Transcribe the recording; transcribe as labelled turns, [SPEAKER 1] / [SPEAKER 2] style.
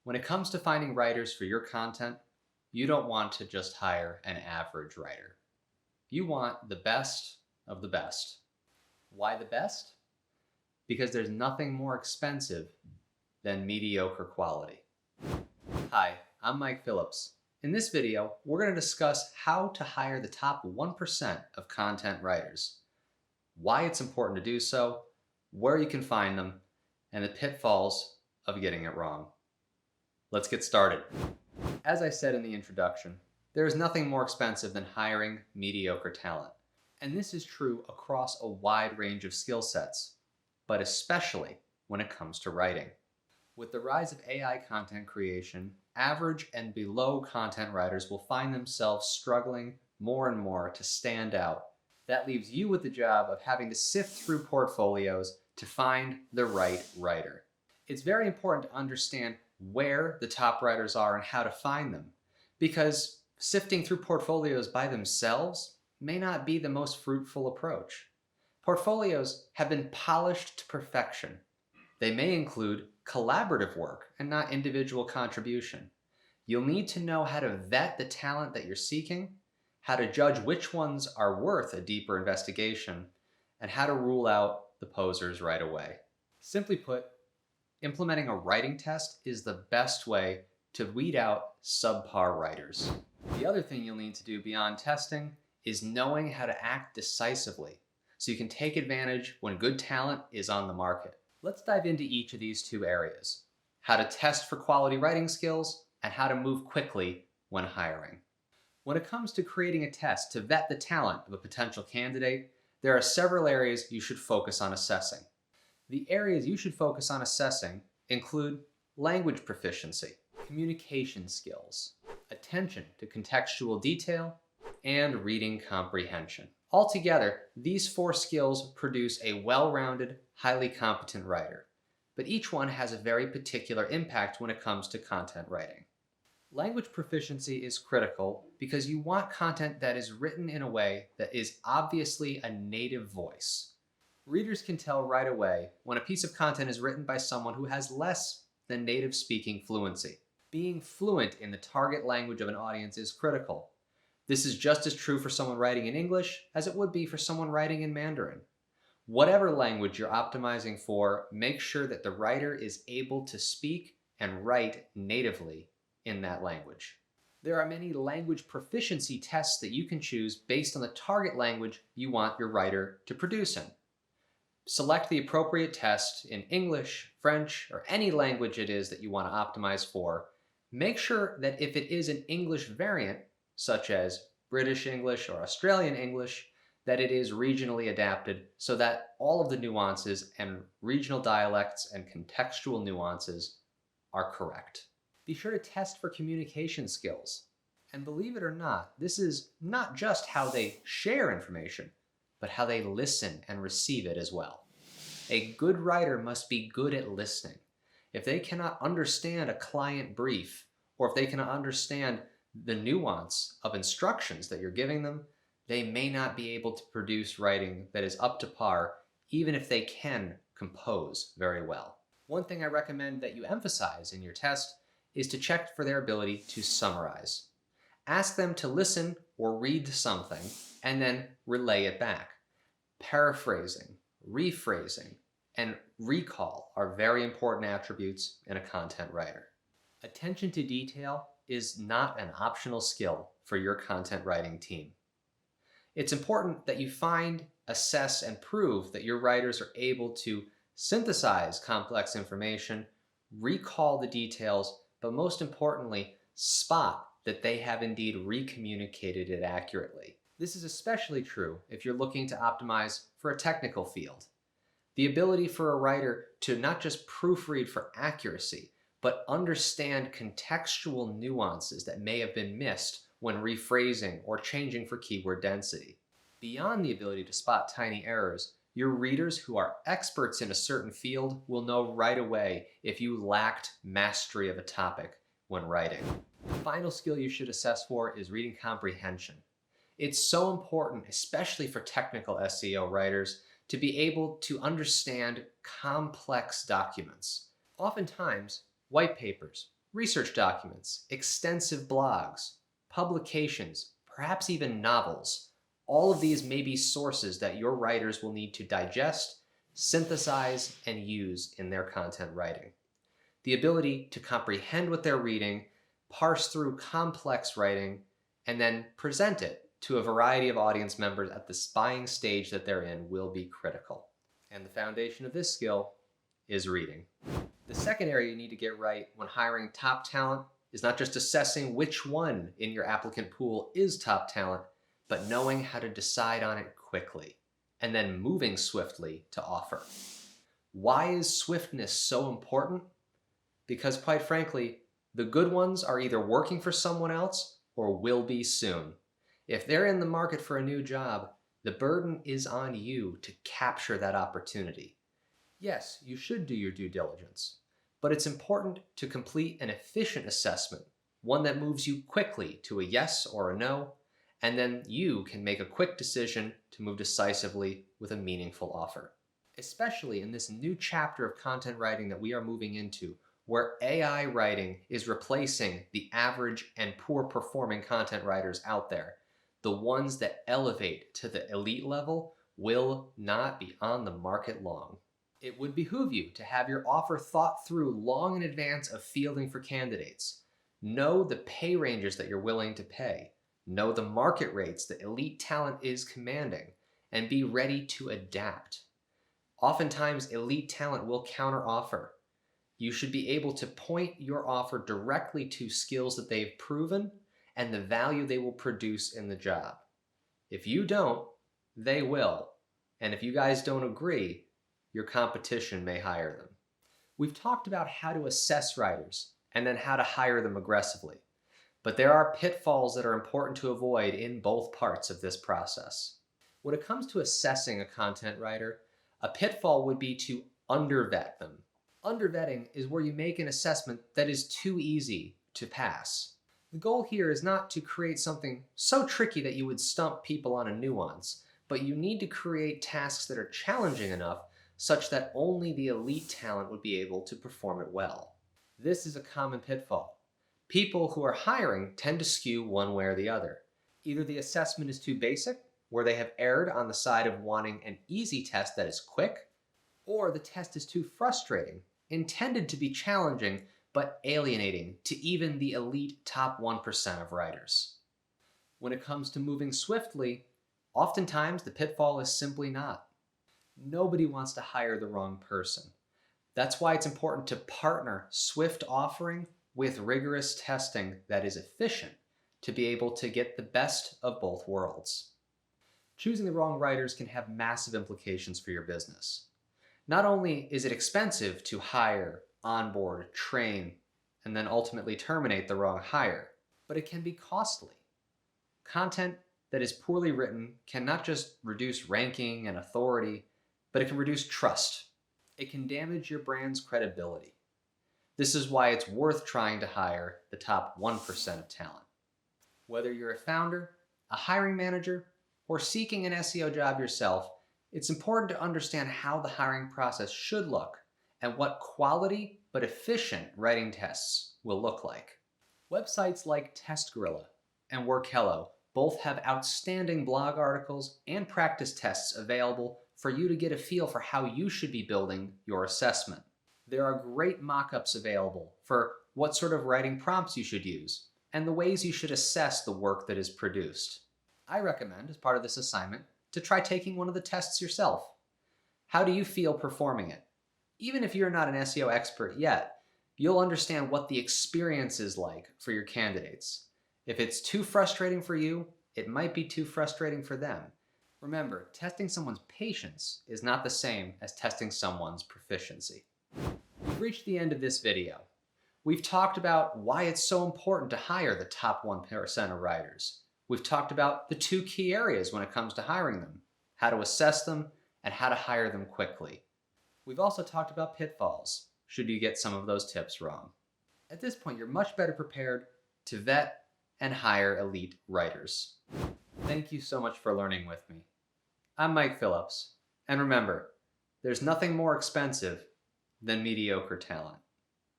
[SPEAKER 1] When it comes to finding writers for your content, you don't want to just hire an average writer. You want the best of the best. Why the best? Because there's nothing more expensive than mediocre quality. Hi, I'm Mike Phillips. In this video, we're going to discuss how to hire the top 1% of content writers, why it's important to do so, where you can find them, and the pitfalls of getting it wrong. Let's get started. As I said in the introduction, there is nothing more expensive than hiring mediocre talent. And this is true across a wide range of skill sets, but especially when it comes to writing. With the rise of AI content creation, average and below content writers will find themselves struggling more and more to stand out. That leaves you with the job of having to sift through portfolios to find the right writer. It's very important to understand where the top writers are and how to find them, because sifting through portfolios by themselves may not be the most fruitful approach. Portfolios have been polished to perfection. They may include collaborative work and not individual contribution. You'll need to know how to vet the talent that you're seeking, how to judge which ones are worth a deeper investigation, and how to rule out the posers right away. Simply put, implementing a writing test is the best way to weed out subpar writers. The other thing you'll need to do beyond testing is knowing how to act decisively so you can take advantage when good talent is on the market. Let's dive into each of these two areas: how to test for quality writing skills and how to move quickly when hiring. When it comes to creating a test to vet the talent of a potential candidate, there are several areas you should focus on assessing. The areas you should focus on assessing include language proficiency, communication skills, attention to contextual detail, and reading comprehension. Altogether, these 4 skills produce a well-rounded, highly competent writer, but each one has a very particular impact when it comes to content writing. Language proficiency is critical because you want content that is written in a way that is obviously a native voice. Readers can tell right away when a piece of content is written by someone who has less than native speaking fluency. Being fluent in the target language of an audience is critical. This is just as true for someone writing in English as it would be for someone writing in Mandarin. Whatever language you're optimizing for, make sure that the writer is able to speak and write natively in that language. There are many language proficiency tests that you can choose based on the target language you want your writer to produce in. Select the appropriate test in English, French, or any language it is that you want to optimize for. Make sure that if it is an English variant, such as British English or Australian English, that it is regionally adapted so that all of the nuances and regional dialects and contextual nuances are correct. Be sure to test for communication skills. And believe it or not, this is not just how they share information, but how they listen and receive it as well. A good writer must be good at listening. If they cannot understand a client brief, or if they cannot understand the nuance of instructions that you're giving them, they may not be able to produce writing that is up to par, even if they can compose very well. One thing I recommend that you emphasize in your test is to check for their ability to summarize. Ask them to listen or read something and then relay it back. Paraphrasing, rephrasing, and recall are very important attributes in a content writer. Attention to detail is not an optional skill for your content writing team. It's important that you find, assess, and prove that your writers are able to synthesize complex information, recall the details, but most importantly, spot that they have indeed recommunicated it accurately. This is especially true if you're looking to optimize for a technical field. The ability for a writer to not just proofread for accuracy, but understand contextual nuances that may have been missed when rephrasing or changing for keyword density. Beyond the ability to spot tiny errors, your readers who are experts in a certain field will know right away if you lacked mastery of a topic when writing. The final skill you should assess for is reading comprehension. It's so important, especially for technical SEO writers, to be able to understand complex documents. Oftentimes, white papers, research documents, extensive blogs, publications, perhaps even novels. All of these may be sources that your writers will need to digest, synthesize, and use in their content writing. The ability to comprehend what they're reading, parse through complex writing, and then present it to a variety of audience members at the buying stage that they're in will be critical. And the foundation of this skill is reading. The second area you need to get right when hiring top talent is not just assessing which one in your applicant pool is top talent, but knowing how to decide on it quickly and then moving swiftly to offer. Why is swiftness so important? Because quite frankly, the good ones are either working for someone else or will be soon. If they're in the market for a new job, the burden is on you to capture that opportunity. Yes, you should do your due diligence, but it's important to complete an efficient assessment, one that moves you quickly to a yes or a no, and then you can make a quick decision to move decisively with a meaningful offer. Especially in this new chapter of content writing that we are moving into, where AI writing is replacing the average and poor performing content writers out there, the ones that elevate to the elite level will not be on the market long. It would behoove you to have your offer thought through long in advance of fielding for candidates. Know the pay ranges that you're willing to pay. Know the market rates that elite talent is commanding, and be ready to adapt. Oftentimes, elite talent will counteroffer. You should be able to point your offer directly to skills that they've proven and the value they will produce in the job. If you don't, they will. And if you guys don't agree, your competition may hire them. We've talked about how to assess writers and then how to hire them aggressively. But there are pitfalls that are important to avoid in both parts of this process. When it comes to assessing a content writer, a pitfall would be to undervet them. Undervetting is where you make an assessment that is too easy to pass. The goal here is not to create something so tricky that you would stump people on a nuance, but you need to create tasks that are challenging enough such that only the elite talent would be able to perform it well. This is a common pitfall. People who are hiring tend to skew one way or the other. Either the assessment is too basic, where they have erred on the side of wanting an easy test that is quick, or the test is too frustrating, intended to be challenging, but alienating to even the elite top 1% of writers. When it comes to moving swiftly, oftentimes the pitfall is simply not. Nobody wants to hire the wrong person. That's why it's important to partner swift offering with rigorous testing that is efficient to be able to get the best of both worlds. Choosing the wrong writers can have massive implications for your business. Not only is it expensive to hire, onboard, train, and then ultimately terminate the wrong hire, but it can be costly. Content that is poorly written can not just reduce ranking and authority, but it can reduce trust. It can damage your brand's credibility. This is why it's worth trying to hire the top 1% of talent. Whether you're a founder, a hiring manager, or seeking an SEO job yourself, it's important to understand how the hiring process should look and what quality but efficient writing tests will look like. Websites like Test Gorilla and Workello both have outstanding blog articles and practice tests available for you to get a feel for how you should be building your assessment. There are great mock-ups available for what sort of writing prompts you should use and the ways you should assess the work that is produced. I recommend, as part of this assignment, to try taking one of the tests yourself. How do you feel performing it? Even if you're not an SEO expert yet, you'll understand what the experience is like for your candidates. If it's too frustrating for you, it might be too frustrating for them. Remember, testing someone's patience is not the same as testing someone's proficiency. We've reached the end of this video. We've talked about why it's so important to hire the top 1% of writers. We've talked about the two key areas when it comes to hiring them, how to assess them and how to hire them quickly. We've also talked about pitfalls, should you get some of those tips wrong. At this point, you're much better prepared to vet and hire elite writers. Thank you so much for learning with me. I'm Mike Phillips, and remember, there's nothing more expensive than mediocre talent.